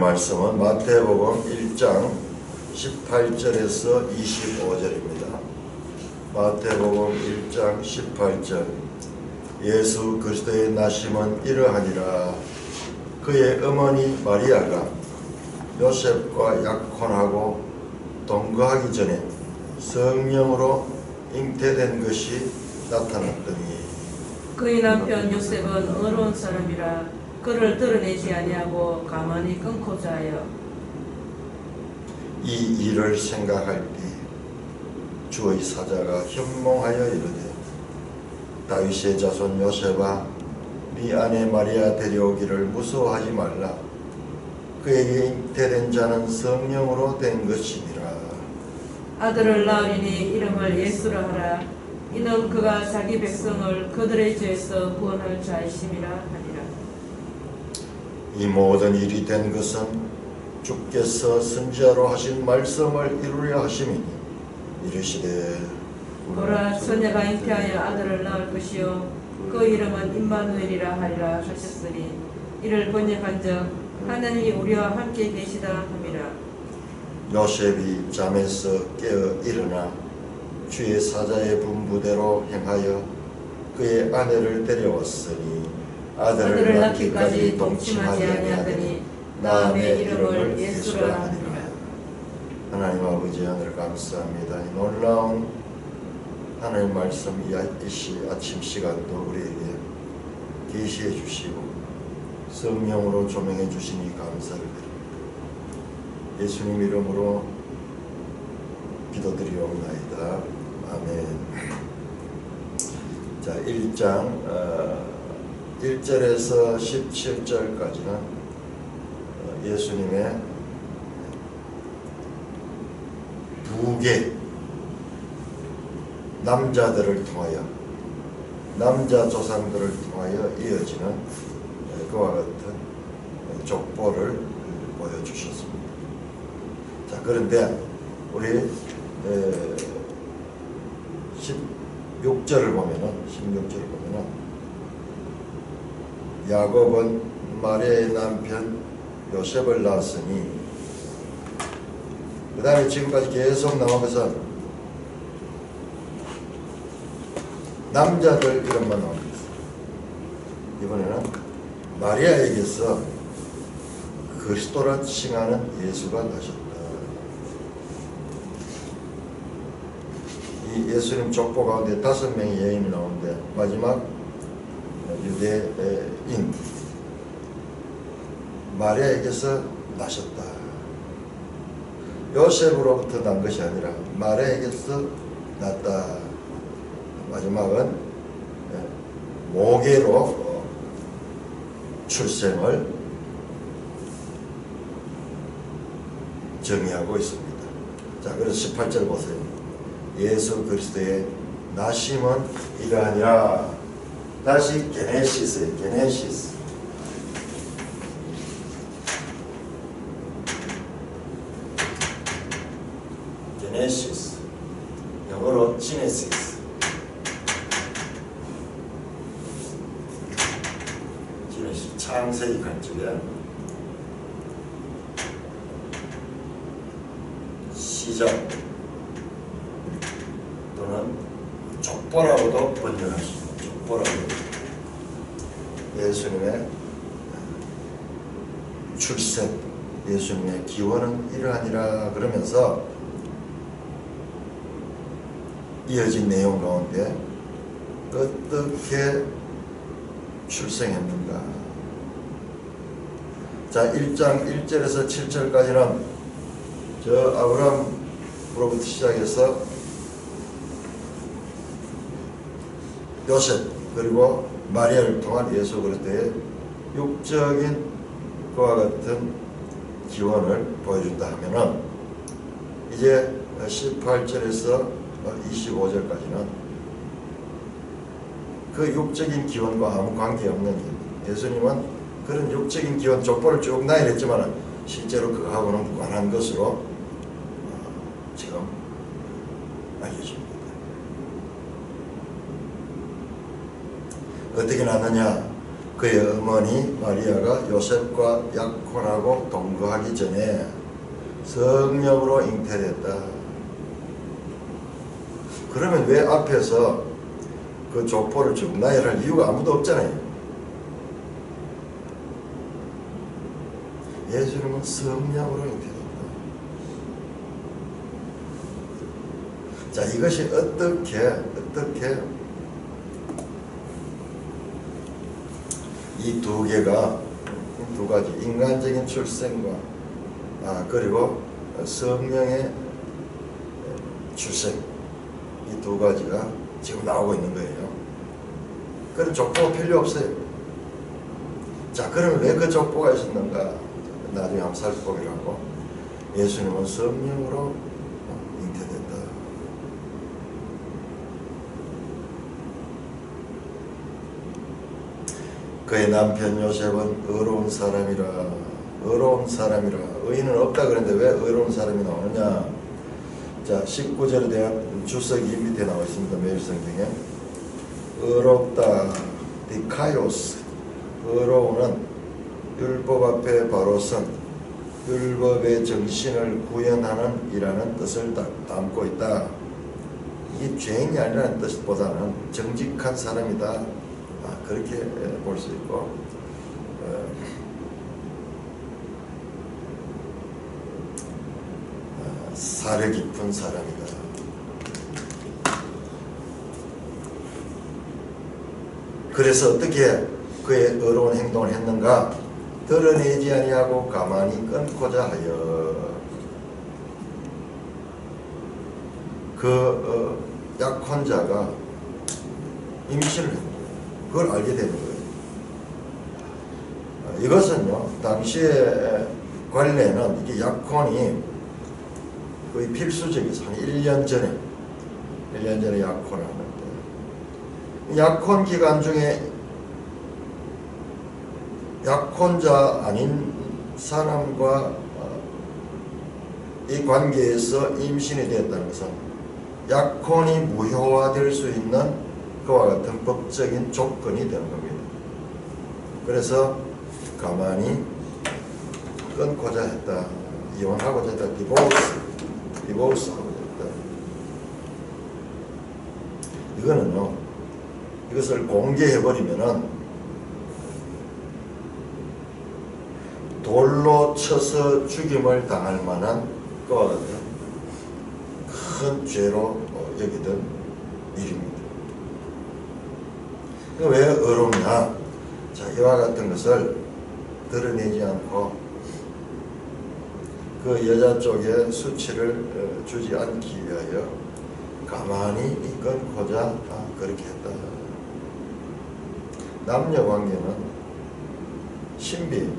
말씀은 마태복음 1장 18절에서 25절입니다. 마태복음 1장 18절. 예수 그리스도의 나심은 이러하니라. 그의 어머니 마리아가 요셉과 약혼하고 동거하기 전에 성령으로 잉태된 것이 나타났더니 그의 남편 요셉은 어려운 사람이라 그를 드러내지 아니하고 가만히 끊고자 하여 이 일을 생각할 때 주의 사자가 현몽하여 이르되 다윗의 자손 요셉아 네 아내 마리아 데려오기를 무서워하지 말라. 그에게 잉태된 자는 성령으로 된 것이니라. 아들을 낳으리니 이름을 예수라 하라. 이는 그가 자기 백성을 그들의 죄에서 구원할 자이심이라 하니라. 이 모든 일이 된 것은 주께서 선지자로 하신 말씀을 이루려 하심이니 이르시되 보라 처녀가 잉태하여 아들을 낳을 것이요 그 이름은 임마누엘이라 하리라 하셨으니 이를 번역한즉 하나님이 우리와 함께 계시다 함이라. 요셉이 잠에서 깨어 일어나 주의 사자의 분부대로 행하여 그의 아내를 데려왔으니 아들을 낳기까지 동침하지 아니하더니 나음의 이름을 예수라 하니라. 하나님 아버지 하늘 감사합니다. 이 놀라운 하나님 말씀 이 아침 시간도 우리에게 계시해 주시고 성령으로 조명해 주시니 감사를 드립니다. 예수님 이름으로 기도드리옵나이다. 아멘. 자, 1장 1절에서 17절까지는 예수님의 두 개 남자들을 통하여 남자 조상들을 통하여 이어지는 그와 같은 족보를 보여주셨습니다. 자, 그런데 우리 16절을 보면은 야곱은 마리아의 남편 요셉을 낳았으니 그 다음에 지금까지 계속 나온 것은 남자들 이름만 나옵니다. 이번에는 마리아에게서 그리스도라 칭하는 예수가 나셨다. 이 예수님 족보 가운데 5명의 여인이 나오는데 마지막 유대인 마리아에게서 나셨다. 요셉으로부터 난 것이 아니라 마리아에게서 났다. 마지막은 모계로 출생을 정의하고 있습니다. 자, 그래서 18절 보세요. 예수 그리스도의 나심은 이러하니라. 다시 게네시스예요. 게네시스. 게네시스. 영어로 지네시스. 지네시스. 창세기 관점에 시작 또는 족보라고도 번역할 수 있습니다. 족보라고. 예수님의 출생, 예수님의 기원은 이러하니라 그러면서 이어진 내용 가운데 어떻게 출생했는가. 자, 1장 1절에서 7절까지는 저 아브라함으로부터 시작해서 요셉 그리고 마리아를 통한 예수 그리스도의 육적인 그와 같은 기원을 보여준다 하면은 이제 18절에서 25절까지는 그 육적인 기원과 아무 관계없는 일. 예수님은 그런 육적인 기원 족보를 쭉 나열했지만 실제로 그거하고는 무관한 것으로 지금 알려줍니다. 어떻게 낳느냐? 그의 어머니 마리아가 요셉과 약혼하고 동거하기 전에 성령으로 잉태됐다. 그러면 왜 앞에서 그 족보를 쭉 나열할 이유가 아무도 없잖아요. 예수님은 성령으로 잉태됐다. 자, 이것이 어떻게 이 두 개가, 두 가지, 인간적인 출생과 그리고 성령의 출생, 이 두 가지가 지금 나오고 있는 거예요. 그런 족보가 필요 없어요. 자, 그러면 왜 그 족보가 있었는가? 나중에 한번 살펴보기로 하고, 예수님은 성령으로 잉태됐다. 그의 남편 요셉은 의로운 사람이라. 의인은 없다 그랬는데 왜 의로운 사람이 나오느냐? 자, 19절에 대한 주석이 밑에 나와 있습니다. 매일 성경에. 의롭다, 디카이오스. 의로운은 율법 앞에 바로 선, 율법의 정신을 구현하는 이라는 뜻을 담고 있다. 이게 죄인이 아니라는 뜻보다는 정직한 사람이다. 그렇게 볼 수 있고, 사려 깊은 사람이다. 그래서 어떻게 그의 의로운 행동을 했는가? 드러내지 아니하고 가만히 끊고자 하여 그 약혼자가 임신을 했다. 그걸 알게 되는 거예요. 이것은요, 당시의 관례는 이게 약혼이 거의 필수적이어서 한 1년 전에 약혼을 하는데, 약혼 기간 중에 약혼자 아닌 사람과 이 관계에서 임신이 되었다는 것은 약혼이 무효화될 수 있는 그와 같은 법적인 조건이 되는 겁니다. 그래서 가만히 끊고자 했다. 이혼하고자 했다. 디보스하고자 했다. 이거는요, 이것을 공개해버리면은 돌로 쳐서 죽임을 당할 만한 그와 같은 큰 죄로 여기던 일입니다. 왜 의롭냐? 자, 이와 같은 것을 드러내지 않고 그 여자 쪽에 수치를 주지 않기 위하여 가만히 끊고자 그렇게 했다. 남녀 관계는 신비,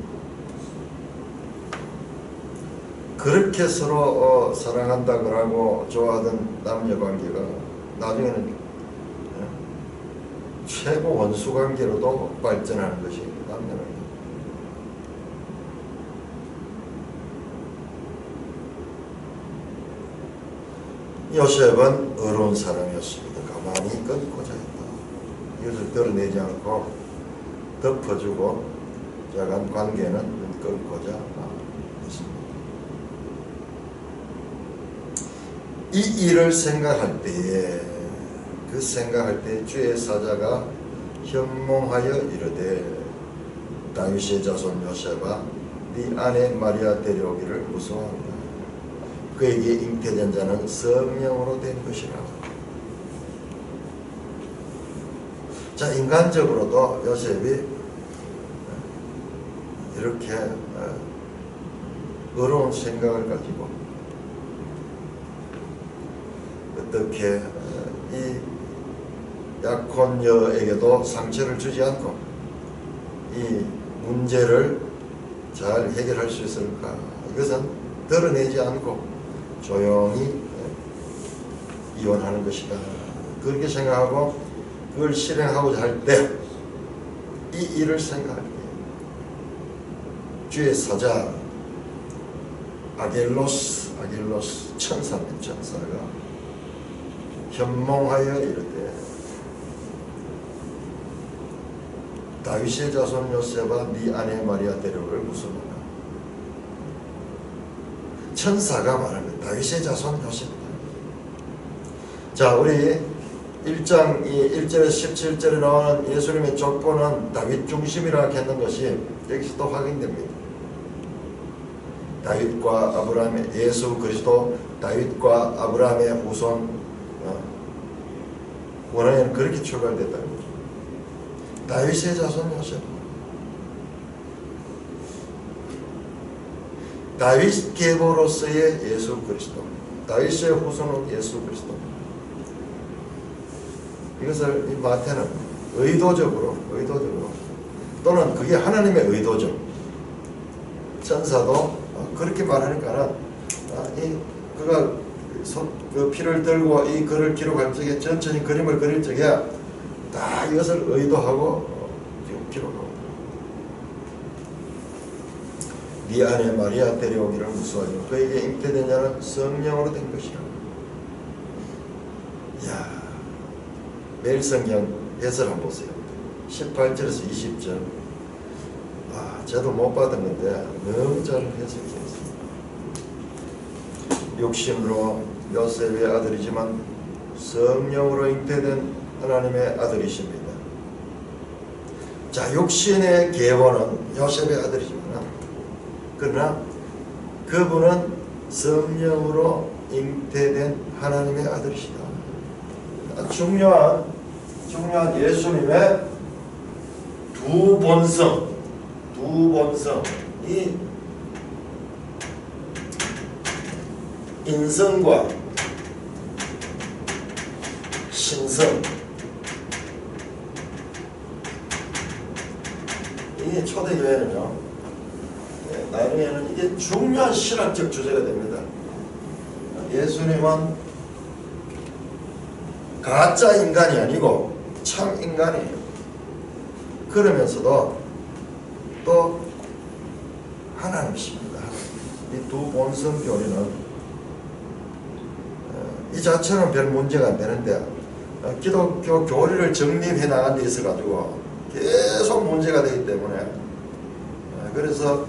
그렇게 서로 사랑한다 그러고 좋아하던 남녀 관계가 나중에는 최고 원수 관계로도 발전하는 것이 남녀 관계. 요셉은 의로운 사람이었습니다. 가만히 끊고자 했다. 이것을 드러내지 않고 덮어주고 약간 관계는 끊고자 했습니다. 이 일을 생각할 때에 주의 사자가 현몽하여 이르되 다윗의 자손 요셉아 네 아내 마리아 데려오기를 무서워한다. 그에게 잉태된 자는 성령으로 된 것이라. 자, 인간적으로도 요셉이 이렇게 어려운 생각을 가지고 어떻게 이 약혼녀에게도 상처를 주지 않고 이 문제를 잘 해결할 수 있을까? 이것은 드러내지 않고 조용히 이혼하는 것이다. 그렇게 생각하고 그걸 실행하고자 할 때 이 일을 생각할 때 주의 사자 아겔로스 천사입니다. 천사가 현몽하여 이르되 다윗의 자손 요셉아 네 아내 마리아 데려오를 무슨하나. 천사가 말하는 다윗의 자손 요셉이다. 자, 우리 1장 1절에서 17절에 나오는 예수님의 족보는 다윗 중심이라 했는 것이 여기서 또 확인됩니다. 다윗과 아브라함의 예수 그리스도 다윗과 아브라함의 후손 원어에는 그렇게 출발됐다는 거죠. 다윗의 자손 요셉. 다윗 계보로서의 예수 그리스도. 다윗의 후손은 예수 그리스도. 이것을 이 마태는 의도적으로 또는 그게 하나님의 의도죠. 천사도 그렇게 말하니까는 그가 그 피를 들고 이 글을 기록할 적에 천천히 그림을 그릴 적에 다 이것을 의도하고 기록하고 네 아내 마리아 데려오기를 무수하여 그에게 잉태된 자는 성령으로 된 것이라. 이야, 매일 성경 해설 한번 보세요. 18절에서 20절. 저도 못 받은 건데 너무 잘 해석했습니다. 육신으로 요셉의 아들이지만 성령으로 잉태된 하나님의 아들이십니다. 자, 육신의 계보는 요셉의 아들이지만 그러나 그분은 성령으로 잉태된 하나님의 아들이시다. 중요한 예수님의 두 본성, 이 인성과 신성, 이게 초대교회는요, 나중에는 이게 중요한 신학적 주제가 됩니다. 예수님은 가짜 인간이 아니고 참 인간이에요. 그러면서도 또 하나님이십니다. 이 두 본성 교리는 이 자체는 별 문제가 안 되는데 기독교 교리를 정립해 나간 데 있어 가지고 계속 문제가 되기 때문에 그래서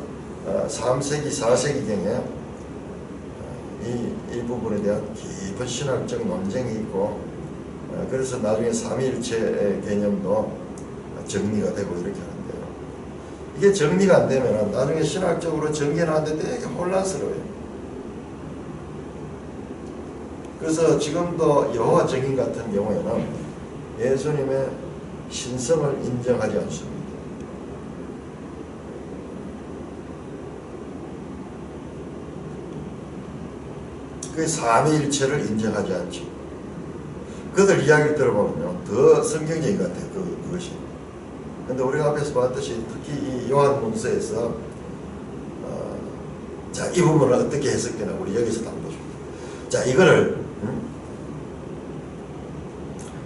3세기 4세기경에 이 부분에 대한 깊은 신학적 논쟁이 있고 그래서 나중에 삼위일체 개념도 정리가 되고 이렇게 하는데요. 이게 정리가 안 되면 나중에 신학적으로 전개하는데 되게 혼란스러워요. 그래서 지금도 여호와 증인 같은 경우에는 예수님의 신성을 인정하지 않습니다. 그 삼위일체를 인정하지 않죠. 그들 이야기 들어보면요, 더 성경적인 것 같아요. 그것이. 근데 우리가 앞에서 봤듯이 특히 이 요한문서에서 자, 이 부분을 어떻게 해석되나 우리 여기서 한번 보죠. 자, 이거를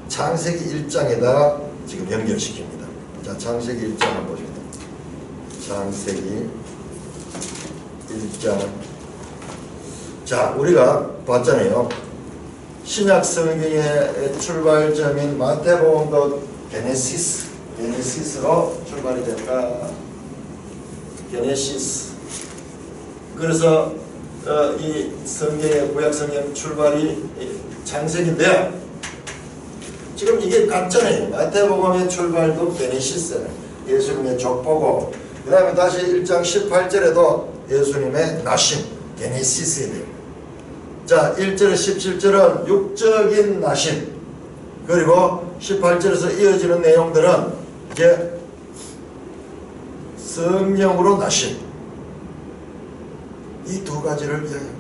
창세기 1장에다 지금 연결시킵니다. 자, 창세기 1장 한번 보죠. 창세기 1장. 자, 우리가 봤잖아요. 신약 성경의 출발점인 마태복음도 게네시스로 출발이 될까? 게네시스. 그래서 이 성경의 구약 성경 출발이 창세기인데 지금 이게 같잖아요. 마태복음의 출발도 게네시스, 예수님의 족보고, 그 다음에 다시 1장 18절에도 예수님의 나심, 게네시스에 돼요. 자, 1절에 17절은 육적인 나심, 그리고 18절에서 이어지는 내용들은 이제 성령으로 나심, 이 두 가지를 이야기하잖아요.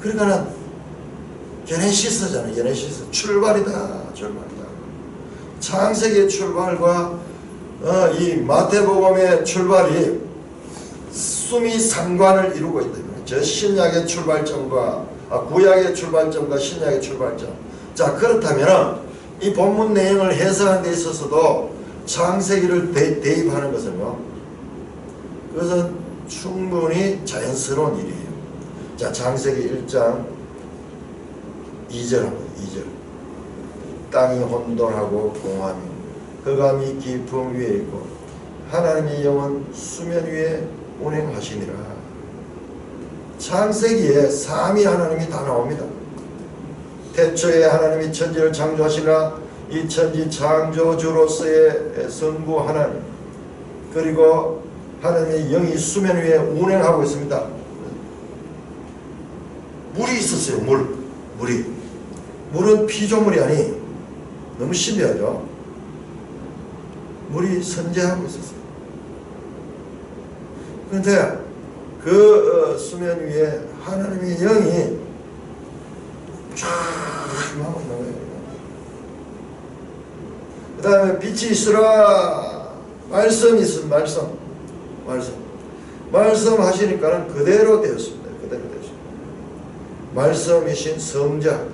그러니까는 게네시스잖아요. 게네시스, 출발이다. 창세기의 출발과 이 마태복음의 출발이 숨이 상관을 이루고 있다. 저 신약의 출발점과 구약의 출발점과 신약의 출발점. 자, 그렇다면 이 본문 내용을 해석하는 데 있어서도 창세기를 대입하는 것은요, 그것은 충분히 자연스러운 일이에요. 자, 창세기 1장 2절. 땅이 혼돈하고 공함이 흑암이 깊음 위에 있고 하나님의 영은 수면 위에 운행하시니라. 창세기에 삼위 하나님이 다 나옵니다. 태초에 하나님이 천지를 창조하시나 이 천지 창조주로서의 성부 하나님, 그리고 하나님의 영이 수면 위에 운행하고 있습니다. 물이 있었어요. 물은 피조물이 아니, 너무 신비하죠. 물이 선재하고 있었어요. 그런데 그 수면 위에 하나님의 영이 쫙 하고 있는 거예요. 그 다음에 빛이 있으라. 말씀이 있습니다. 말씀 하시니까는 그대로 되었습니다. 말씀이신 성자.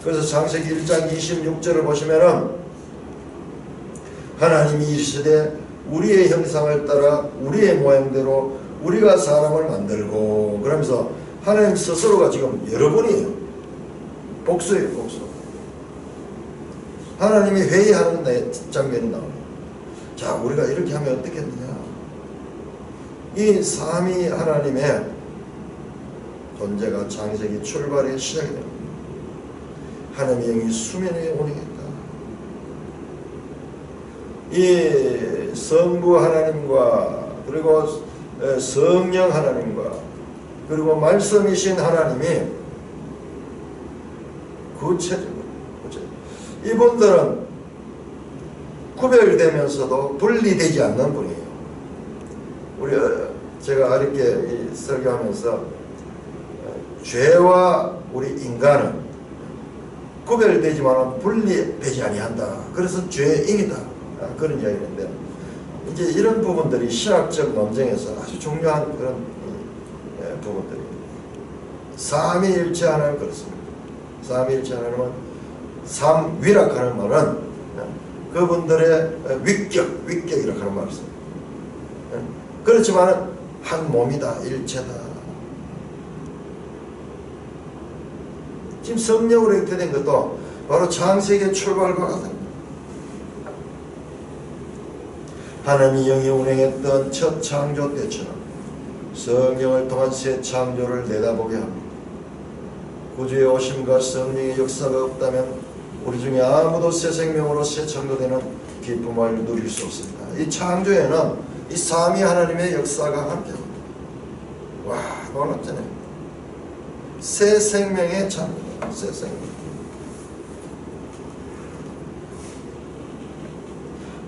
그래서 창세기 1장 26절을 보시면은 하나님이 이르시되 우리의 형상을 따라 우리의 모양대로 우리가 사람을 만들고, 그러면서 하나님 스스로가 지금 여러분이에요. 복수예요, 복수. 하나님이 회의하는 장면이 나옵니다. 자, 우리가 이렇게 하면 어떻겠느냐. 이 삼위 하나님의 존재가 창세기 출발의 시작이 됩니다. 하나님의 영이 수면 위에 운행했다. 이 성부 하나님과 그리고 성령 하나님과 그리고 말씀이신 하나님이 구체적으로 이분들은 구별되면서도 분리되지 않는 분이에요. 제가 어렵게 설교하면서 죄와 우리 인간은 구별되지만 분리되지 아니한다. 그래서 죄인이다. 그런 이야기인데, 이제 이런 부분들이 신학적 논쟁에서 아주 중요한 그런 부분들이 삼위일체 하나님 그렇습니다. 삼위일체 하나님은 삼위락하는 말은 그분들의 위격이라고 하는 말을 써요. 그렇지만 한 몸이다, 일체다. 지금 성령으로 잉태된 것도 바로 창세기의 출발과 같습니다. 하나님이 영이 운행했던 첫 창조 때처럼 성령을 통한 새 창조를 내다보게 합니다. 구주의 오심과 성령의 역사가 없다면 우리 중에 아무도 새 생명으로 새 창조되는 기쁨을 누릴 수 없습니다. 이 창조에는 이 삼위 하나님의 역사가 함께합니다. 와, 놀랍잖아요. 새 생명의 창조, 새 생명.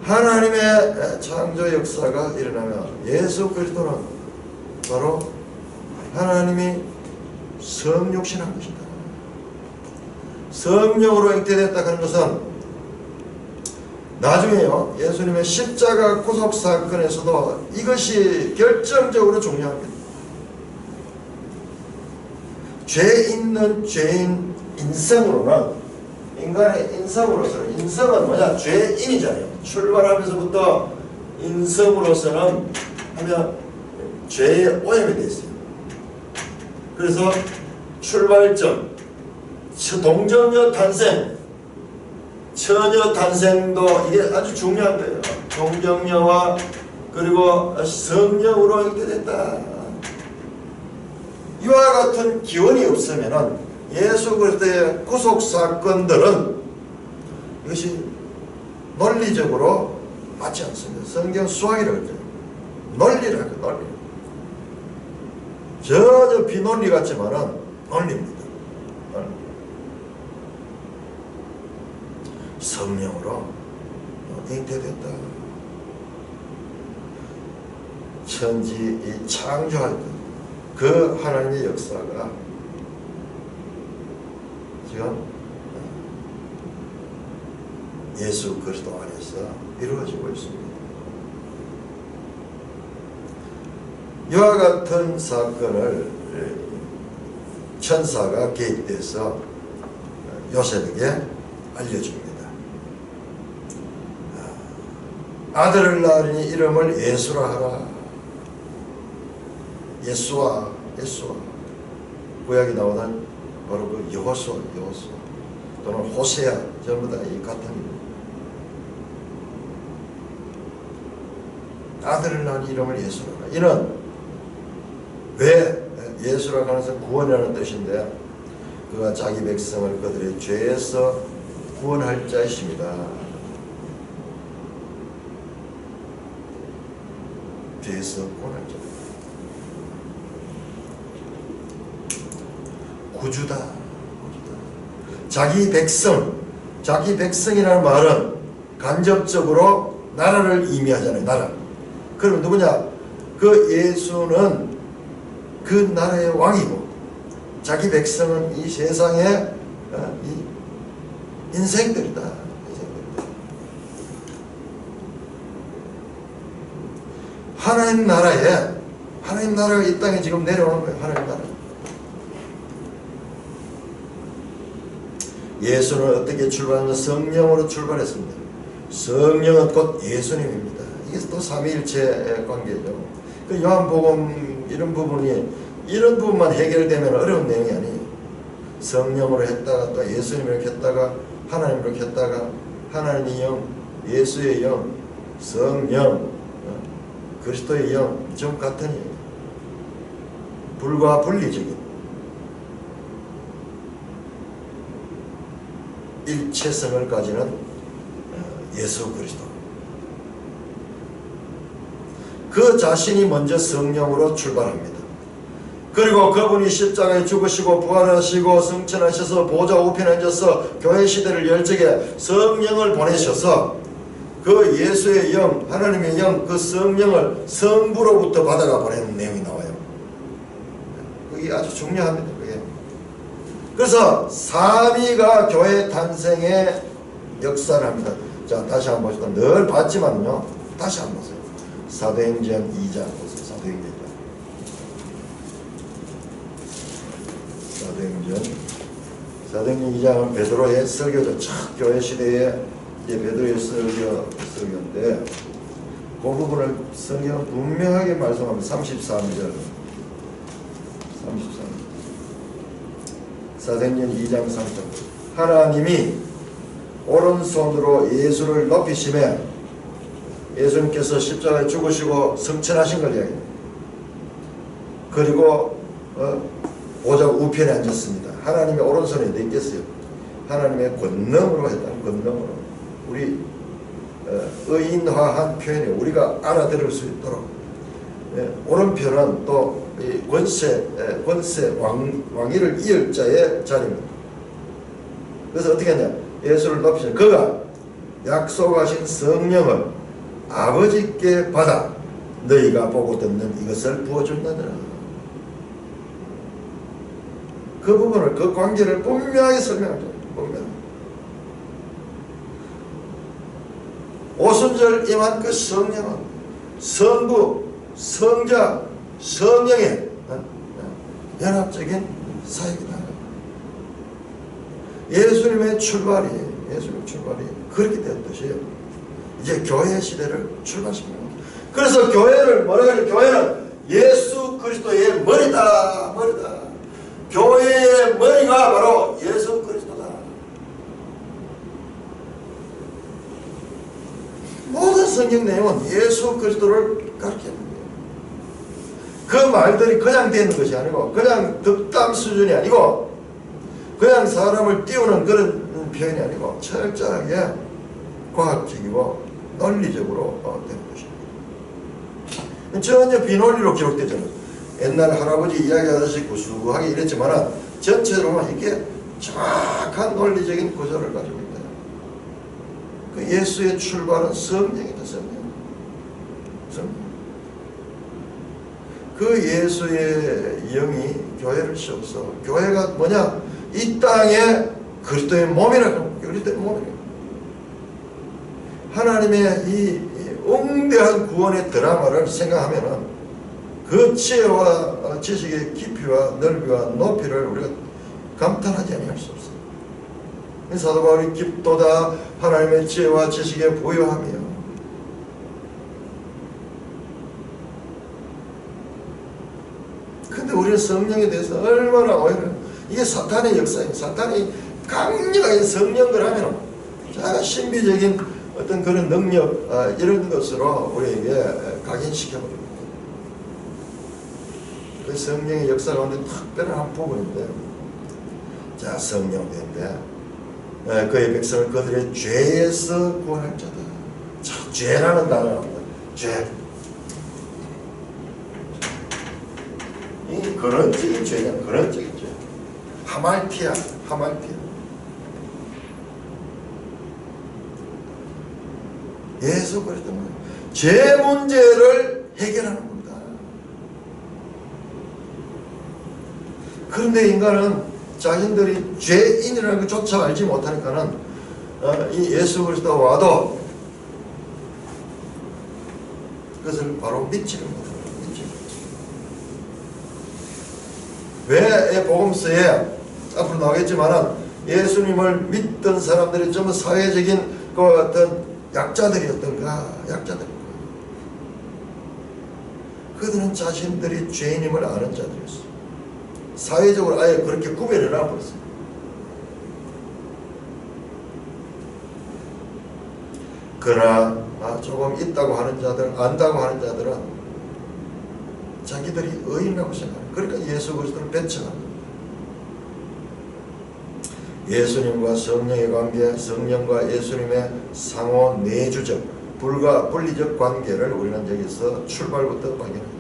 하나님의 창조 역사가 일어나면 예수 그리스도는 바로 하나님이 성육신한 것이다. 성령으로 잉태됐다 하는 것은 나중에요, 예수님의 십자가 구속 사건에서도 이것이 결정적으로 중요합니다. 죄 있는 죄인 인성으로는, 인간의 인성으로서는, 인성은 뭐냐? 죄인이잖아요. 출발하면서부터 인성으로서는 하면 죄에 오염이 되어 있어요. 그래서 출발점, 동정녀 탄생, 처녀 탄생도 이게 아주 중요한 거예요. 동정녀와 그리고 성령으로 잉태됐다. 이와 같은 기원이 없으면은 예수 그리스도의 구속 사건들은 이것이 논리적으로 맞지 않습니다. 성경 수학이라고 그러죠. 논리라고, 논리. 전혀 비논리 같지만은 논리입니다. 성령으로 잉태됐다. 천지 이 창조할 때 그 하나님의 역사가 지금 예수 그리스도 안에서 이루어지고 있습니다. 이와 같은 사건을 천사가 개입돼서 요셉에게 알려줍니다. 아들을 낳으니 이름을 예수라 하라. 예수와 구약이 나오는 바로 그 여호수아 또는 호세아 전부 다 이 같은 아들을 낳은 이름을 예수라. 이는 왜 예수라고 하는 것은 구원이라는 뜻인데 그가 자기 백성을 그들의 죄에서 구원할 자이십니다. 죄에서 구원할 자. 구주다. 자기 백성, 자기 백성이라는 말은 간접적으로 나라를 의미하잖아요. 나라. 그럼 누구냐? 그 예수는 그 나라의 왕이고 자기 백성은 이 세상의 이 인생들이다. 하나님 나라가 이 땅에 지금 내려오는 거예요. 하나님 나라. 예수는 어떻게 출발하냐? 성령으로 출발했습니다. 성령은 곧 예수님입니다. 이게 또 삼위일체 관계죠. 그 요한복음 이런 부분만 해결되면 어려운 내용이 아니에요. 성령으로 했다가 또 예수님을 했다가 하나님으로 했다가 하나님의 영, 예수의 영, 성령, 그리스도의 영, 좀 같은 영. 불과 분리적인 일체성을 가지는 예수 그리스도. 그 자신이 먼저 성령으로 출발합니다. 그리고 그분이 십자가에 죽으시고 부활하시고 승천하셔서 보좌 우편에 앉아서 교회 시대를 열적에 성령을 보내셔서 그 예수의 영, 하나님의 영, 그 성령을 성부로부터 받아가 보내는 내용이 나와요. 그게 아주 중요합니다. 그게. 그래서 삼위가 교회 탄생의 역사를 합니다. 자, 다시 한번 봅시다. 늘 봤지만요. 다시 한번 보세요. 사도행전 2장 보세요. 사도행전 2장은 베드로의 설교죠. 첫 교회 시대에 이제 베드로의 설교인데 그 부분을 성경은 분명하게 말씀합니다. 33절. 사도행전 2장 3절. 하나님이 오른손으로 예수를 높이시매 예수님께서 십자가에 죽으시고 승천하신 걸 이야기합니다. 그리고 보좌 우편에 앉았습니다. 하나님의 오른손에 어디 있겠어요? 하나님의 권능으로 했다는 권능으로. 우리 의인화한 표현이 우리가 알아들을 수 있도록. 오른편은 또 권세 왕위를 이을 자의 자리입니다. 그래서 어떻게 했냐? 예수를 높이신 그가 약속하신 성령을 아버지께 받아 너희가 보고 듣는 이것을 부어준다더라. 그 부분을, 그 관계를 분명하게 설명하죠. 분명히. 오순절 임한 그 성령은 성부, 성자, 성령의 연합적인 사역이다. 예수님의 출발이 그렇게 된 뜻이에요. 이제 교회 시대를 출발시킵니다. 그래서 교회를 뭐라 해요? 교회는 예수 그리스도의 머리다. 교회의 머리가 바로 예수 그리스도다. 모든 성경 내용은 예수 그리스도를 가르치는 거예요. 그 말들이 그냥 되는 것이 아니고 그냥 덕담 수준이 아니고 그냥 사람을 띄우는 그런 표현이 아니고 철저하게 과학적이고 논리적으로 되는 것입니다. 전혀 비논리로 기록되잖아요. 옛날 할아버지 이야기하듯이 구수하게 이랬지만 전체로만 이게 정확한 논리적인 구조를 가지고 있다. 그 예수의 출발은 성령이다. 성령. 그 예수의 영이 교회를 씌워서 교회가 뭐냐? 이 땅에 그리스도의 몸이라고. 그리스도의 몸이라고. 하나님의 이 웅대한 구원의 드라마를 생각하면은 그 지혜와 지식의 깊이와 넓이와 높이를 우리가 감탄하지 아니할 수 없어요. 사도 바울이 깊도다 하나님의 지혜와 지식에 부유하며 근데 우리는 성령에 대해서 얼마나 오해를 이게 사탄의 역사예요. 사탄이 강력하게 성령을 하면 자가 신비적인 어떤 그런 능력 이런 것으로 우리에게 각인시켜버립니다. 그 성령의 역사 가운데 특별한 한 부분인데, 자, 성령인데 그의 백성을 그들의 죄에서 구원할 자다. 자, 죄라는 단어가 나옵니다. 죄. 이 근원적인 죄냐, 근원적인 죄. 하말티아, 하말티아. 예수 그리스도는 죄 문제를 해결하는 겁니다. 그런데 인간은 자신들이 죄인이라는 것조차 알지 못하니까는 이 예수 그리스도가 와도 그것을 바로 믿지를 못합니다. 왜 복음서에 앞으로 나오겠지만은 예수님을 믿던 사람들이 전부 사회적인 그 어떤 약자들이었던가? 약자들인 거예요. 그들은 자신들이 죄인임을 아는 자들이었어요. 사회적으로 아예 그렇게 구별해 놔버렸어요. 그러나 조금 있다고 하는 자들, 안다고 하는 자들은 자기들이 의인이라고 생각해요. 그러니까 예수 그리스도를 배척합니다. 예수님과 성령의 관계, 성령과 예수님의 상호 내주적, 분리적 관계를 우리는 여기서 출발부터 발견합니다.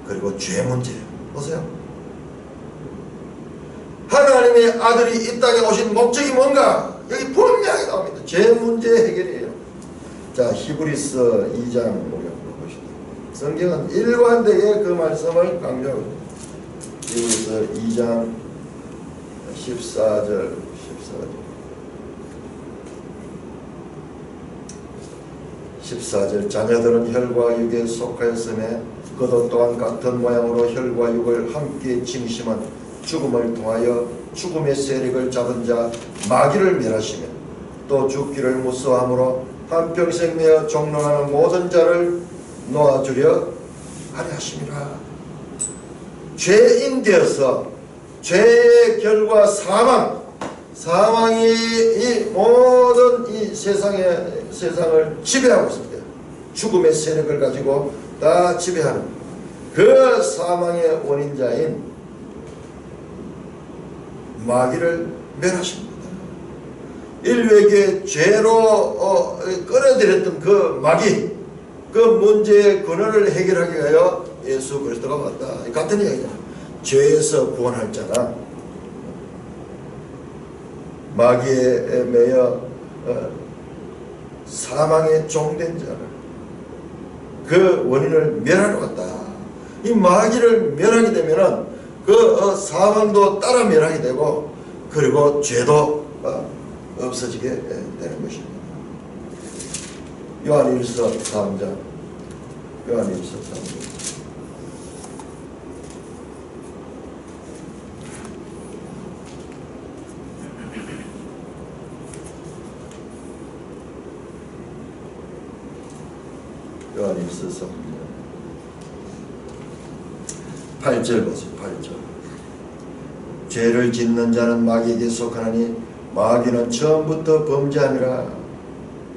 그리고 죄 문제. 보세요. 하나님의 아들이 이 땅에 오신 목적이 뭔가? 여기 분명히 나옵니다. 죄 문제 해결이에요. 자, 히브리서 2장 우리 한번 보시죠. 성경은 일관되게 그 말씀을 강조하고 있습니다. 히브리서 2장 14절 자녀들은 혈과 육에 속하였음에 그도 또한 같은 모양으로 혈과 육을 함께 징심한 죽음을 통하여 죽음의 세력을 잡은 자 마귀를 멸하시며 또 죽기를 무서워함으로 한평생 내어 종론하는 모든 자를 놓아주려 하려 하심이라. 죄인 되어서 죄의 결과 사망이 이 모든 이 세상을 지배하고 있습니다. 죽음의 세력을 가지고 다 지배하는 그 사망의 원인자인 마귀를 멸하십니다. 인류에게 죄로 끌어들였던 그 마귀, 그 문제의 근원을 해결하기 위하여 예수 그리스도가 왔다. 같은 이야기잖아. 죄에서 구원할 자나 마귀에 매여 사망에 종된 자를 그 원인을 멸하러 왔다. 이 마귀를 멸하게 되면은 그 사망도 따라 멸하게 되고 그리고 죄도 없어지게 되는 것입니다. 요한일서 3장 요한일서 3장 요한일서 3장 8절 보세요. 8절. 죄를 짓는 자는 마귀에게 속하나니 마귀는 처음부터 범죄함이라.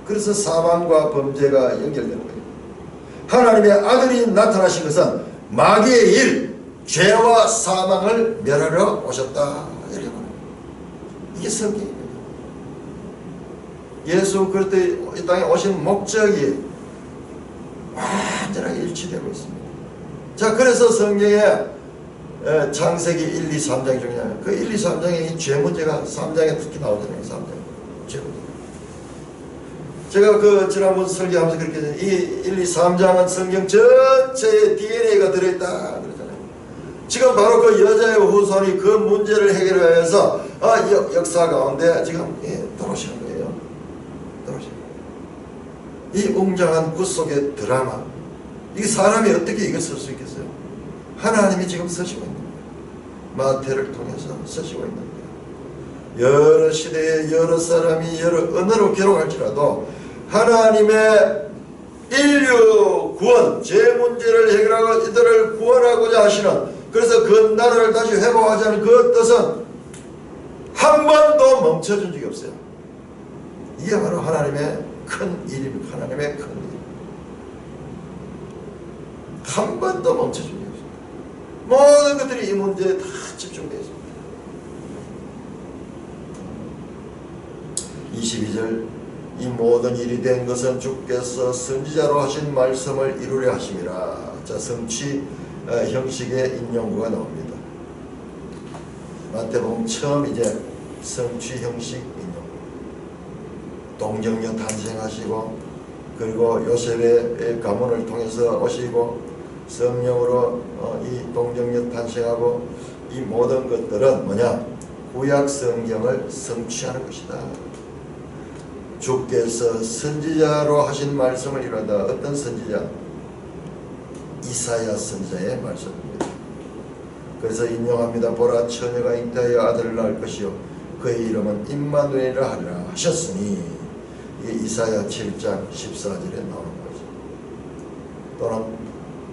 그래서 사망과 범죄가 연결되는 거예요. 하나님의 아들이 나타나신 것은 마귀의 일, 죄와 사망을 멸하러 오셨다. 이렇게 말합니다. 이게 성경입니다. 예수 그리스도 이 땅에 오신 목적이 완전하게 일치되고 있습니다. 자, 그래서 성경에 창세기 1, 2, 3장 중에 그 1, 2, 3장에 이 죄 문제가 3장에 특히 나오잖아요. 3장 죄 문제. 제가 그 지난번 설교하면서 그렇게 이 1, 2, 3장은 성경 전체의 DNA가 들어있다 그러잖아요. 지금 바로 그 여자의 후손이 그 문제를 해결하여서 역사 가운데 지금 들어오시는 거예요. 들어오시는 거예요. 이 웅장한 구 속의 드라마, 이게 사람이 어떻게 이걸 쓸 수 있겠어요? 하나님이 지금 쓰시고 있는 거예요. 마태를 통해서 쓰시고 있는 거예요. 여러 시대에 여러 사람이 여러 언어로 기록할지라도 하나님의 인류 구원, 죄 문제를 해결하고 이들을 구원하고자 하시는, 그래서 그 나라를 다시 회복하자는 그 뜻은 한 번도 멈춰준 적이 없어요. 이게 바로 하나님의 큰 일입니다. 하나님의 큰 일. 한 번도 멈춰준 게 없습니다. 모든 것들이 이 문제에 다 집중되어 있습니다. 22절 이 모든 일이 된 것은 주께서 선지자로 하신 말씀을 이루려 하심이라. 자, 성취 형식의 인용구가 나옵니다. 마태복음 처음 이제 성취 형식 인용. 동정녀 탄생하시고 그리고 요셉의 가문을 통해서 오시고 성령으로 이 동정녀 탄생하고 이 모든 것들은 뭐냐? 구약 성경을 성취하는 것이다. 주께서 선지자로 하신 말씀을 이루다. 어떤 선지자? 이사야 선지자의 말씀입니다. 그래서 인용합니다. 보라 처녀가 잉태하여 아들을 낳을 것이요 그의 이름은 임마누엘이라 하리라 하셨으니 이게 이사야 7장 14절에 나오는 거죠. 또는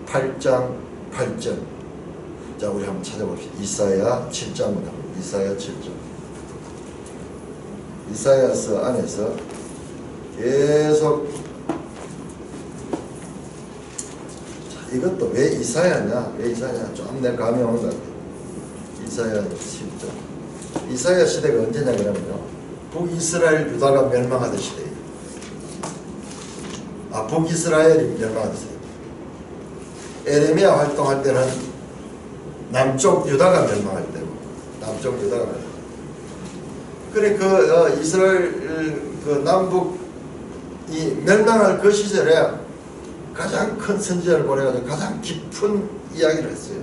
8장 8절. 자, 우리 한번 찾아봅시다. 이사야 7장입니다. 이사야 7장. 이사야서 안에서 계속 이것도 왜 이사야냐? 왜 이사야냐? 좀 내 감이 오는 것 같아요. 이사야 10장. 이사야 시대가 언제냐 그러면요. 북이스라엘 유다가 멸망하던 시대예요. 북이스라엘이 멸망하던 시대. 에레미야 활동할 때는 남쪽 유다가 멸망할 때고, 남쪽 유다가 멸망할 때. 그래 그 이스라엘 그 남북 이 멸망할 그 시절에 가장 큰 선지자를 보내가지고 가장 깊은 이야기를 했어요.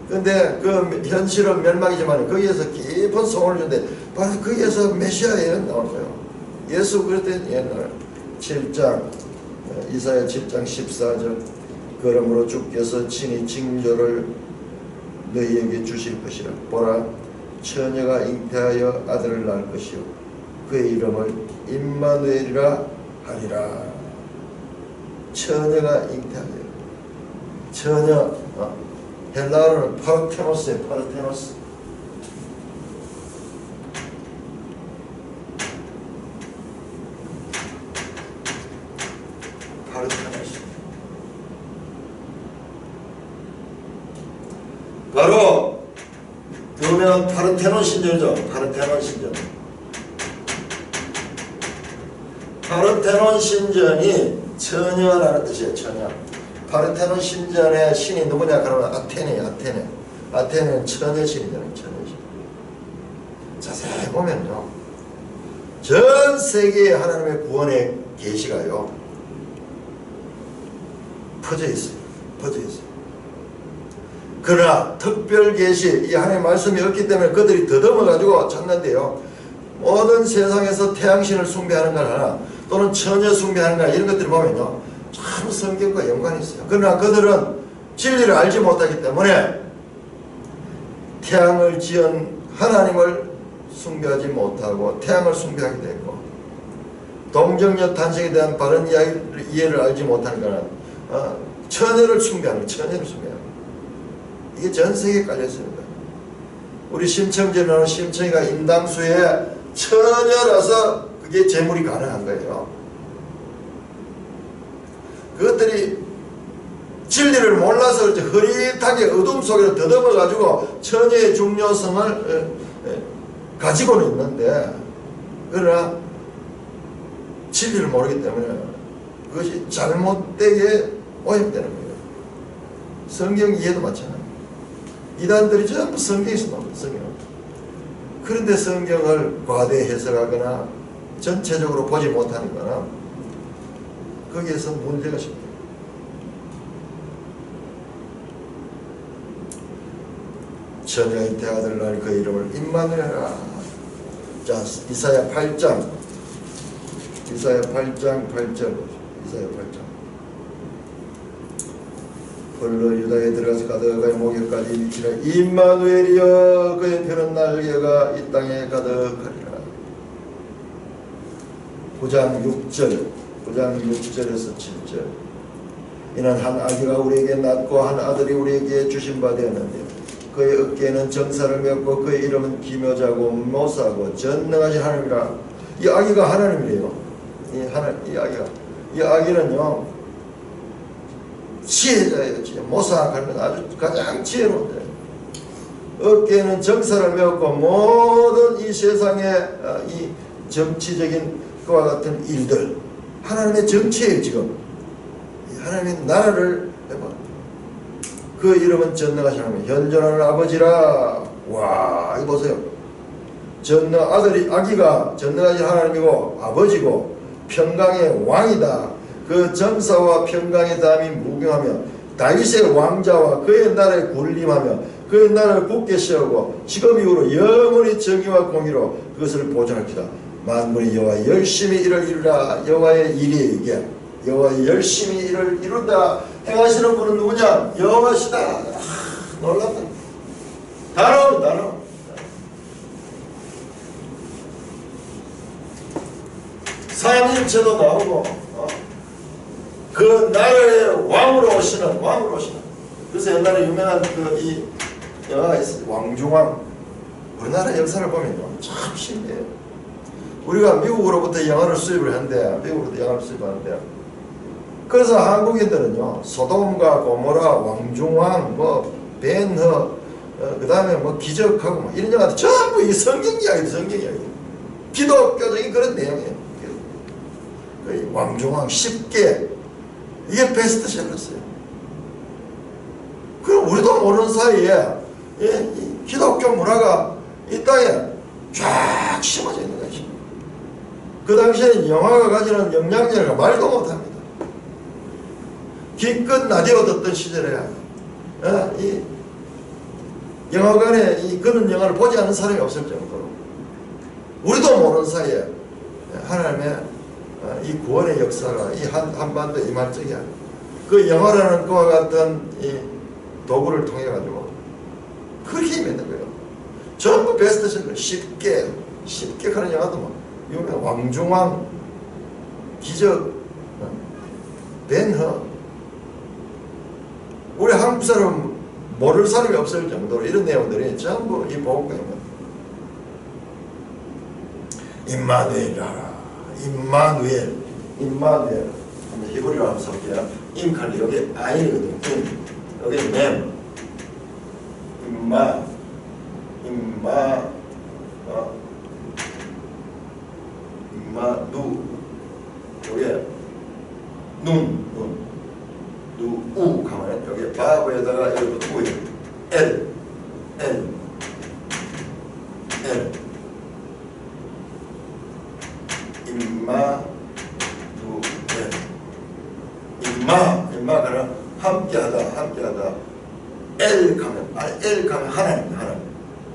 근데 그 현실은 멸망이지만 거기에서 깊은 소원을 주는데 바로 거기에서 메시아 예언 나오는 거예요. 예수 그랬더니 옛날 7장 이사야 7장 14절 그러므로 주께서 친히 징조를 너희에게 주실 것이라. 보라 처녀가 잉태하여 아들을 낳을 것이요 그의 이름을 임마누엘이라 하리라. 처녀가 잉태하여. 처녀 헬라어로는 파르테노스예요. 파르테노스. 파르테노스. 바로 그러면 파르테논 신전이죠. 파르테논 신전. 파르테논 신전이 처녀라는 뜻이에요. 처녀. 파르테논 신전의 신이 누구냐 그러면 아테네예요. 아테네. 아테네는 처녀 신이잖아요. 처녀 신. 자세히 보면요. 전 세계에 하나님의 구원의 계시가요. 퍼져 있어요. 퍼져 있어요. 그러나 특별 계시, 이 하나님의 말씀이 없기 때문에 그들이 더듬어 가지고 찾는데요. 모든 세상에서 태양신을 숭배하는 걸 하나 또는 처녀 숭배하는 걸 이런 것들을 보면요. 참 성경과 연관이 있어요. 그러나 그들은 진리를 알지 못하기 때문에 태양을 지은 하나님을 숭배하지 못하고 태양을 숭배하게 되고 동정녀 탄생에 대한 바른 이해를 알지 못하는 것은 처녀를 숭배하는 거예요. 처녀를 숭배하는 거예요. 이게 전 세계에 깔렸습니다. 우리 심청전에 나오는 심청이가 인당수의 처녀라서 그게 재물이 가능한 거예요. 그것들이 진리를 몰라서 흐릿하게 어둠 속에 더듬어 가지고 처녀의 중요성을 가지고는 있는데 그러나 진리를 모르기 때문에 그것이 잘못되게 오염되는 거예요. 성경 이해도 마찬가지입니다. 이단들이 전부 성경에서 나옵니다. 성경. 그런데 성경을 과대 해석하거나 전체적으로 보지 못하는 거는 거기에서 문제가 있습니다. 처녀가 잉태하여 아들을 낳을 그 이름을 임마누엘이라. 자, 이사야 8장 8절. 이사야 8장. 홀로 유다에 들어가서 가득하여 목에까지 미치라. 임마누엘이여 그의 펴는 날개가 이 땅에 가득하리라. 9장 6절에서 7절. 이는 한 아기가 우리에게 낳고 한 아들이 우리에게 주신 바 되었는데 그의 어깨에는 정사를 메었고 그의 이름은 기묘자고 모사고 전능하신 하나님이라. 이 아기가 하나님이래요. 이 아기는요 지혜자예요. 지혜. 모사하는 아주 가장 지혜로운 자예요. 어깨에는 정사를 메웠고 모든 이 세상의 이 정치적인 그와 같은 일들 하나님의 정치예요. 지금 하나님의 나라를 해봐. 그 이름은 전능하신 하나님, 현존하는 아버지라. 와, 이거 보세요. 전능 아기가 전능하신 하나님이고 아버지고 평강의 왕이다. 그 정사와 평강의 담이 무경하며 다윗의 왕자와 그의 나라에 군림하며 그의 나라를 굳게 세우고 지금 이후로 영원히 정의와 공의로 그것을 보존할지다. 만물이 여호와 열심히 일을 이루라. 여호와의 일이 이게 여호와 열심히 일을 이룬다. 행하시는 분은 누구냐? 여호와시다. 놀랍다. 단어. 삼일체도 나오고 그 나라의 왕으로 오시는. 그래서 옛날에 유명한 이 영화가 있어요. 왕중왕. 우리나라 역사를 보면 참 신기해요. 우리가 미국으로부터 영화를 수입을 한대. 그래서 한국인들은요, 소돔과 고모라, 왕중왕, 벤허, 그 다음에 기적하고 이런 영화들 전부 이 성경 이야기. 기독교적인 그런 내용이에요. 그 왕중왕 10개, 이게 베스트셀러였어요. 그럼 우리도 모르는 사이에 이 기독교 문화가 이 땅에 쫙 심어져 있는 거죠. 그 당시에 영화가 가지는 영향력을 말도 못합니다. 기껏 라디오 듣던 시절에 이 영화관에 그런 영화를 보지 않는 사람이 없을 정도로 우리도 모르는 사이에 하나님의 이 구원의 역사가 이 한반도에 임할 적이야. 그 영화라는 그와 같은 이 도구를 통해 가지고 그렇게 임했는 거예요. 전부 베스트셀러 쉽게 가는 영화도 유명한 왕중왕, 기적, 벤허. 우리 한국 사람 모를 사람이 없을 정도로 이런 내용들이 전부 이 복음입니다. 임마누엘이라. 임마누엘. 한번 히브리어 한번 써볼게요. 임칼리 여기 아인이거든요. 여기 맴. 임마누. 여기 누우 가면 여기 바브에다가 여기부터 우에 L 임마가는 함께하다 L 가면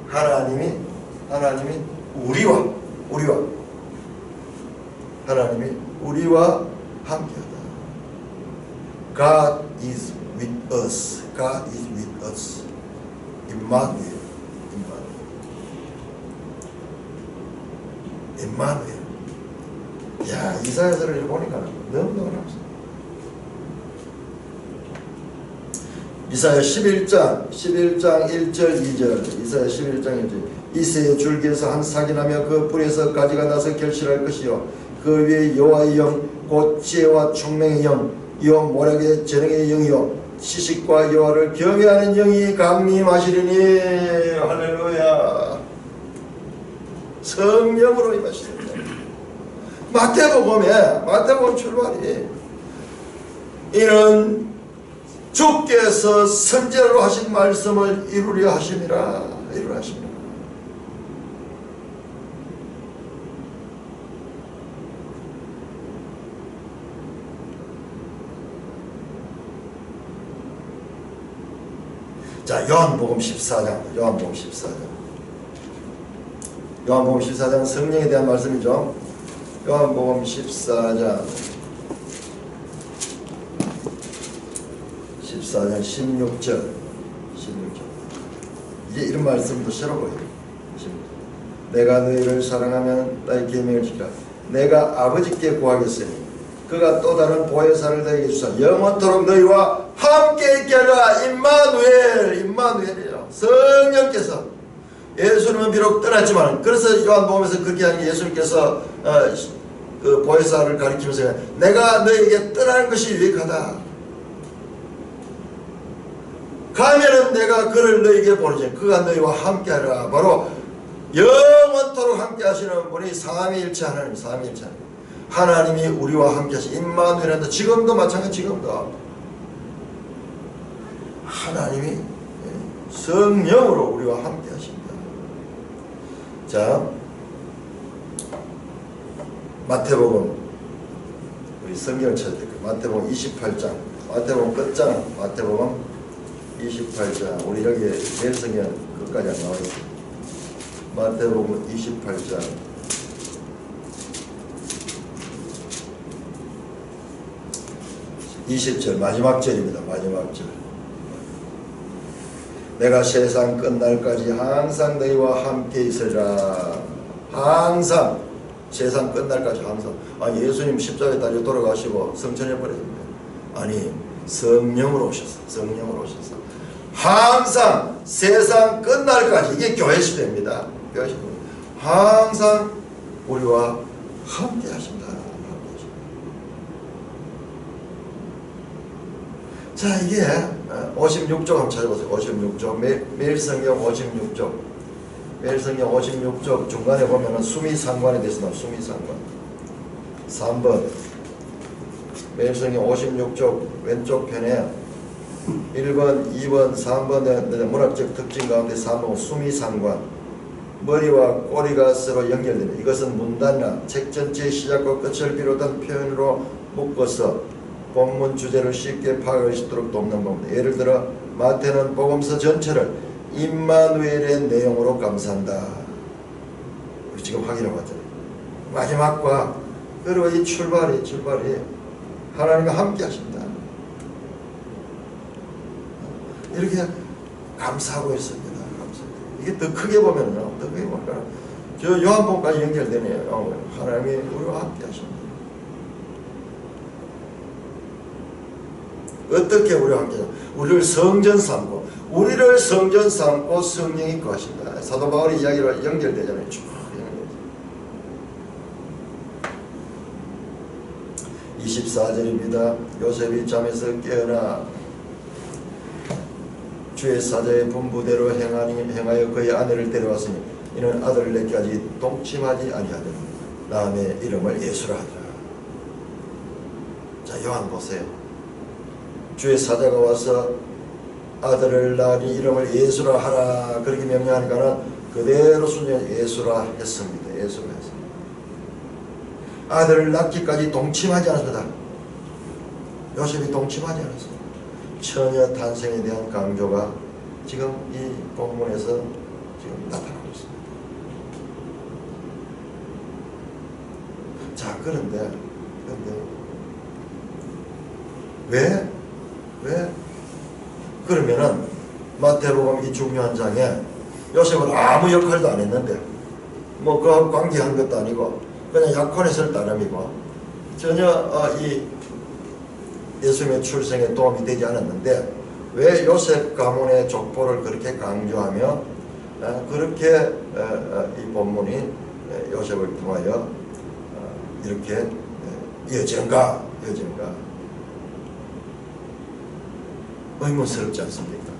하나님이 우리와 함께하다. God is with us. 임마누엘. 야, 이사야서를 보니까 너무 놀랍습니다. 이사야 11장 1절 2절. 이사야 11장 1절. 이새의 줄기에서 한 싹이 나며 그 뿌리에서 가지가 나서 결실할 것이요 그 위에 여호와의 영 곧 지혜와 총명의 영 이와 모략의 재능의 영이요 지식과 여호와를 경외하는 영이 강림하시리니. 할렐루야. 성령으로 임하시리니. 마태복음 출발이 이는 주께서 선지자로 하신 말씀을 이루려 하심이라. 자, 요한복음 14장 성령에 대한 말씀이죠. 요한복음 14장 16절. 이제 이런 말씀도 싫어 보여요. 내가 너희를 사랑하면 나의 계명을 지키라. 내가 아버지께 구하겠으니 그가 또 다른 보혜사를 너희에게 주사 영원토록 너희와 함께 있게 하라. 임마누엘이에요. 성령께서. 예수님은 비록 떠났지만, 그래서 요한복음에서 그렇게 하는 게 예수님께서 그 보혜사를 가리키면서 내가 너희에게 떠나는 것이 유익하다. 가면은 내가 그를 너에게 보내지 그가 너희와 함께하리라. 바로 영원토록 함께하시는 분이 삼위일체 하나님, 삼위일체 하나님이 우리와 함께하시 임마누엘한테 지금도 마찬가지. 지금도 하나님이 성령으로 우리와 함께하십니다. 자, 마태복음 우리 성경을 찾을 때 마태복음 28장, 마태복음 끝장, 마태복음 28장. 우리 여기 매일 성경 끝까지 안 나와 있습니다. 마태복음 28장 20절 마지막 절입니다. 마지막 절. 내가 세상 끝날까지 항상 너희와 함께 있으리라. 항상 세상 끝날까지 항상. 아니 예수님 십자가에 달려 돌아가시고 성천해 버렸습니다. 아니 성령으로 오셨어. 성령으로 오셨어. 항상 세상 끝날까지. 이게 교회 시대입니다. 교회 시대. 항상 우리와 함께 하신다. 자, 이게 56쪽 한번 찾아보세요. 56쪽 매일 성경 56쪽 매일 성경 56쪽 중간에 보면은 수미상관에 대해서 나와요. 수미상관 3번 매일 성경 56쪽 왼쪽 편에 1번, 2번, 3번의 문학적 특징 가운데 3번 수미상관 머리와 꼬리가 서로 연결되는 이것은 문단이나 책 전체의 시작과 끝을 비롯한 표현으로 묶어서 본문 주제를 쉽게 파악할 수 있도록 돕는 겁니다. 예를 들어 마태는 복음서 전체를 임마누엘의 내용으로 감상한다. 우리 지금 확인하고 왔잖아요. 마지막과 그리고 이 출발이 하나님과 함께 하신다. 이렇게 감사하고 있습니다. 감사합니다. 이게 더 크게 보면요. 더 크게 보니까 저 요한복음까지 연결되네요. 하나님이 우리와 함께 하십니다. 어떻게 우리와 함께 우리를 성전 삼고 우리를 성전 삼고 성령이 거하신다. 사도 바울의 이야기로 연결되잖아요. 쭉 연결되죠. 24절입니다. 요셉이 잠에서 깨어나 주의 사자의 분부대로 행하여 그의 아내를 데려왔으니 이는 아들을 낳기까지 동침하지 아니하더라. 다음에 이름을 예수라 하더라. 자, 요한 보세요. 주의 사자가 와서 아들을 낳으니 이름을 예수라 하라 그렇게 명령하니까는 그대로 순종해 예수라 했습니다. 예수라 했습니다. 아들을 낳기까지 동침하지 않았습니다. 요셉이 동침하지 않았습니다. 처녀 탄생에 대한 강조가 지금 이 본문에서 지금 나타나고 있습니다. 자, 그런데 왜 그러면은 마태복음 이 중요한 장에 요셉은 아무 역할도 안 했는데 뭐 그 관계한 것도 아니고 그냥 약혼했을 따름이고 전혀 이 예수님의 출생에 도움이 되지 않았는데 왜 요셉 가문의 족보를 그렇게 강조하며 그렇게 이 본문이 요셉을 통하여 이렇게 이어진가 의문스럽지 않습니까?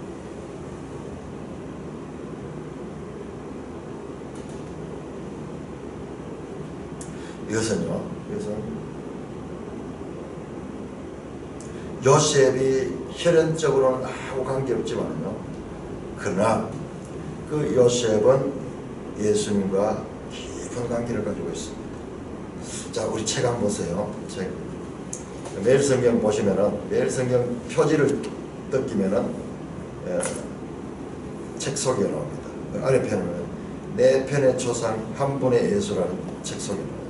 이것은 요셉이 혈연적으로는 아무 관계없지만요. 그러나 그 요셉은 예수님과 깊은 관계를 가지고 있습니다. 자, 우리 책 한번 보세요. 책. 매일 성경 보시면은 매일 성경 표지를 뜯기면은 책 속에 나옵니다. 아래 편에는 내 편의 조상 한 분의 예수라는 책 속에 나옵니다.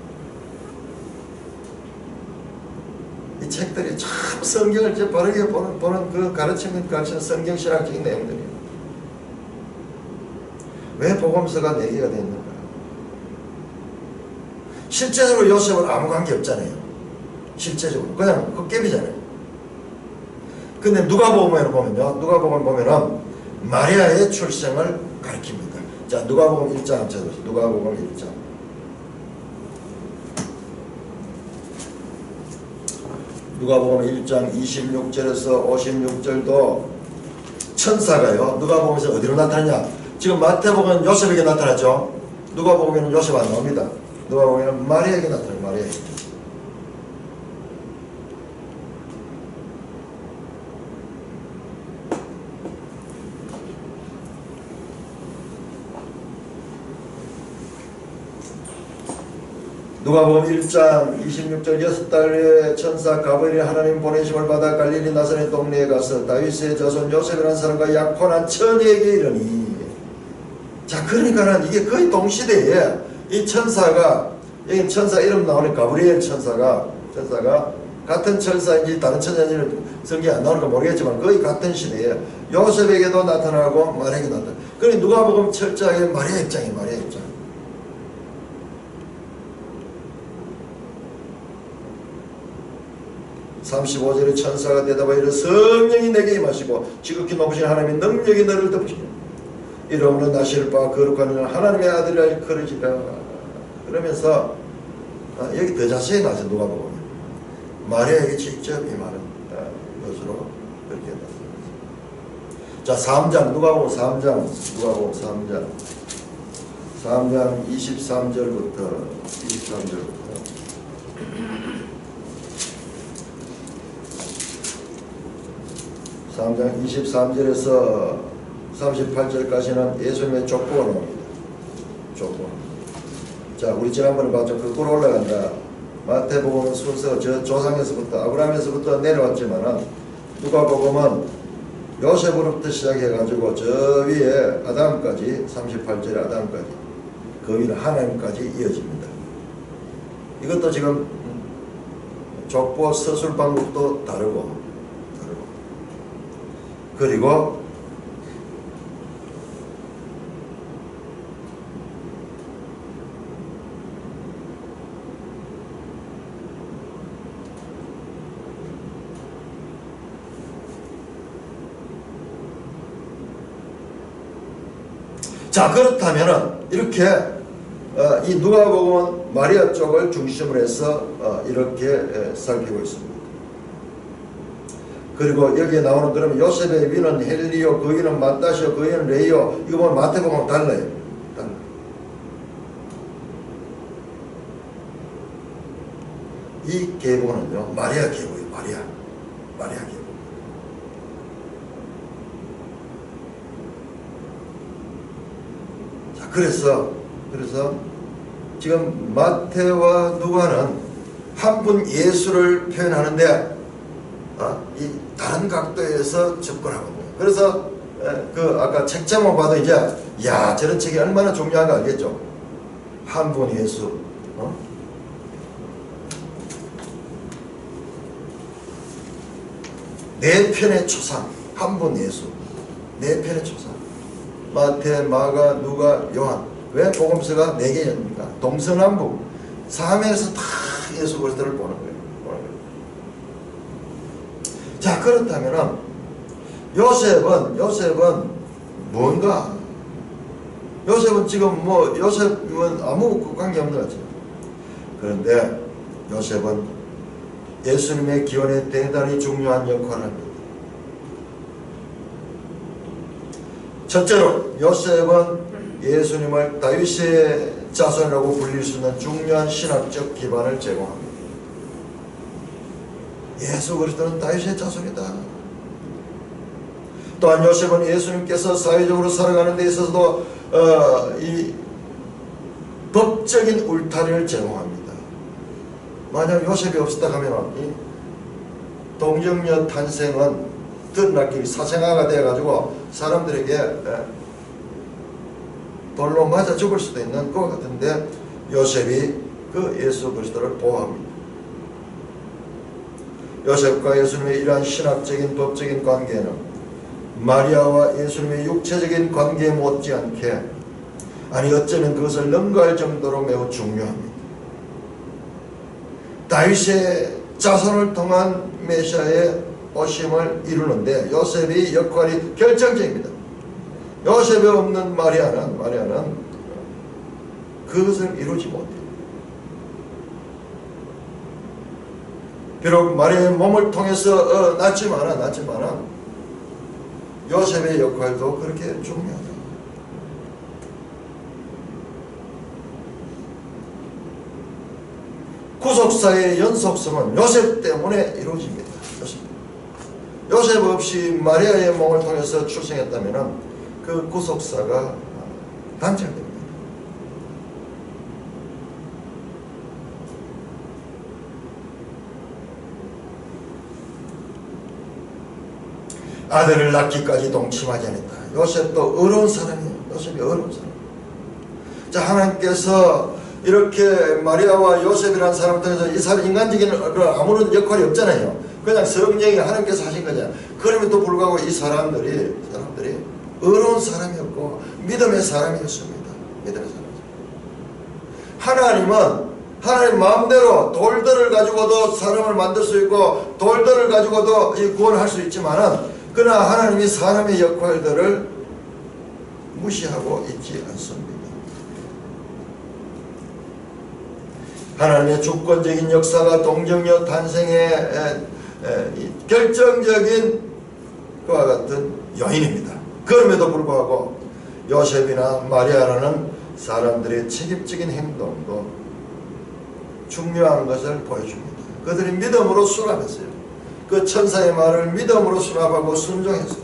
이 책들이 참 성경을 이제 바르게 보는 그 가르치는 성경 신학적인 내용들이에요. 왜 복음서가 4개가 되어 있는가? 실제적으로 요셉은 아무 관계 없잖아요. 실제적으로 그냥 헛개비잖아요. 근데 누가복음을 보면은 마리아의 출생을 가리킵니다. 자, 누가복음 1장 한번 찾아보세요. 누가복음 1장. 누가복음 1장 26절에서 56절도 천사가요 누가복음에서 어디로 나타나냐? 지금 마태복음은 요셉에게 나타났죠. 누가복음에는 요셉 안 나옵니다. 누가복음에는 마리아에게 나타나요. 마리아에게. 누가복음 1장 26절 6달의 천사 가브리엘이 하나님 보내심을 받아 갈릴리 나사렛 동네에 가서 다윗의 자손 요셉이라는 사람과 약혼한 처녀에게 이르니. 자, 그러니까는 이게 거의 동시대에 이 천사가, 여기 천사 이름 나오는 가브리엘 천사가 같은 천사인지 다른 천사인지 성경에 안 나오니까 모르겠지만 거의 같은 시대에 요셉에게도 나타나고 마리아에게 나타나. 그러니 누가복음 철저하게 마리아 입장이에요. 마리아 입장. 35절에 천사가 대답하여 이르 성령이 내게 임하시고 지극히 높으신 하나님의 능력이 너를 덮으시니 이러므로 나실 바 거룩한 이는 하나님의 아들이라 그러지라. 그러면서 여기 더 자세히 나서 누가 보면 마리아에게 직접 임하는 것으로 그렇게 나타납니다. 자, 3장 누가복음 3장 23절부터 3장 23절에서 38절까지는 예수님의 족보가 나옵니다. 족보. 자, 우리 지난번에 봤죠. 거꾸로 올라간다. 마태복음은 순서 저 조상에서부터 아브라함에서부터 내려왔지만은 누가복음은 요셉으로부터 시작해가지고 저 위에 아담까지 38절에 아담까지 그 위로 하나님까지 이어집니다. 이것도 지금 족보 서술 방법도 다르고 그리고 자, 그렇다면은 이렇게 이 누가복음은 마리아 쪽을 중심으로 해서 이렇게 살피고 있습니다. 그리고 여기에 나오는 그러면 요셉의 위는 헬리오, 그 위는 마따시오, 그 위는 레이오. 이거 보면 마태복음은 달라요. 이 계보는요 마리아 계보예요. 마리아 계보. 자, 그래서 지금 마태와 누가는 한 분 예수를 표현하는데 이 다른 각도에서 접근하거든요. 그래서 그 아까 책 제목 봐도 이제 야, 저런 책이 얼마나 중요한가 알겠죠. 한 분 예수. 네 편의 초상. 한 분 예수. 네 편의 초상. 마태, 마가, 누가, 요한. 왜 복음서가 4개입니까? 동서남북. 사면에서 다 예수 그리스도를 보는 거예요. 자, 그렇다면은 요셉은 뭔가? 요셉은 지금 요셉은 아무 관계 없는 것 같아요. 그런데 요셉은 예수님의 기원에 대단히 중요한 역할을 합니다. 첫째로 요셉은 예수님을 다윗의 자손이라고 불릴 수 있는 중요한 신학적 기반을 제공합니다. 예수 그리스도는 다윗의 자손이다. 또한 요셉은 예수님께서 사회적으로 살아가는 데 있어서도 이 법적인 울타리를 제공합니다. 만약 요셉이 없었다 하면 이 동정녀 탄생은 드러났기 사생아가 되어가지고 사람들에게 돌로 맞아 죽을 수도 있는 것 같은데 요셉이 그 예수 그리스도를 보호합니다. 요셉과 예수님의 이러한 신학적인 법적인 관계는 마리아와 예수님의 육체적인 관계 못지않게 아니 어쩌면 그것을 능가할 정도로 매우 중요합니다. 다윗의 자손을 통한 메시아의 오심을 이루는데 요셉의 역할이 결정적입니다. 요셉이 없는 마리아는 그것을 이루지 못해요. 비록 마리아의 몸을 통해서 낳지만은 요셉의 역할도 그렇게 중요하다. 구속사의 연속성은 요셉 때문에 이루어집니다. 요셉 없이 마리아의 몸을 통해서 출생했다면 그 구속사가 단절됩니다. 아들을 낳기까지 동침하지 않았다. 요셉도 어려운 사람이에요. 요셉이 어려운 사람. 자, 하나님께서 이렇게 마리아와 요셉이라는 사람을 통해서 이 사람 인간적인 아무런 역할이 없잖아요. 그냥 성령이 하나님께서 하신 거잖아요. 그럼에도 불구하고 이 사람들이 어려운 사람이었고 믿음의 사람이었습니다. 믿음의 사람. 하나님은 하나님 마음대로 돌들을 가지고도 사람을 만들 수 있고 돌들을 가지고도 구원할 수 있지만은 그러나 하나님이 사람의 역할들을 무시하고 있지 않습니다. 하나님의 주권적인 역사가 동정녀 탄생의 결정적인 그와 같은 요인입니다. 그럼에도 불구하고 요셉이나 마리아라는 사람들의 책임적인 행동도 중요한 것을 보여줍니다. 그들이 믿음으로 수납했어요. 그 천사의 말을 믿음으로 수납하고 순종했어요.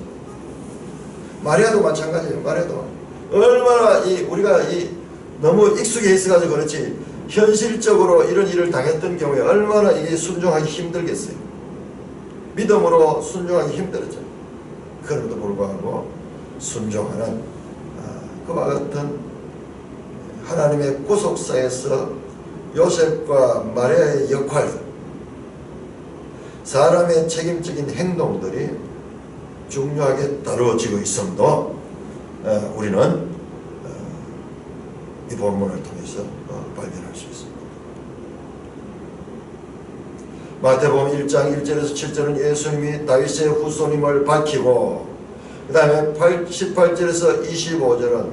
마리아도 마찬가지예요. 마리아도 얼마나 우리가 너무 익숙해 있어가지고 그렇지 현실적으로 이런 일을 당했던 경우에 얼마나 이게 순종하기 힘들겠어요. 믿음으로 순종하기 힘들었죠. 그럼에도 불구하고 순종하는 그와 같은 하나님의 구속사에서 요셉과 마리아의 역할들, 사람의 책임적인 행동들이 중요하게 다루어지고 있음도 우리는 이 본문을 통해서 발견할 수 있습니다. 마태복음 1장 1절에서 7절은 예수님이 다윗의 후손임을 밝히고 그 다음에 18절에서 25절은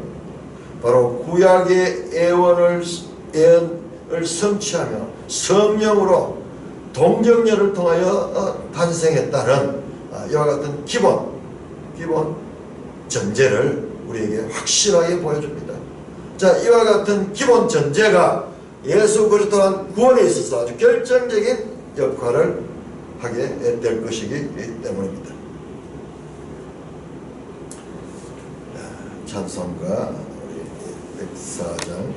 바로 구약의 예언을 성취하며 성령으로 동정녀를 통하여 탄생했다는 이와 같은 기본 전제를 우리에게 확실하게 보여줍니다. 자, 이와 같은 기본 전제가 예수 그리스도한 구원에 있어서 아주 결정적인 역할을 하게 될 것이기 때문입니다. 찬송가 우리 104장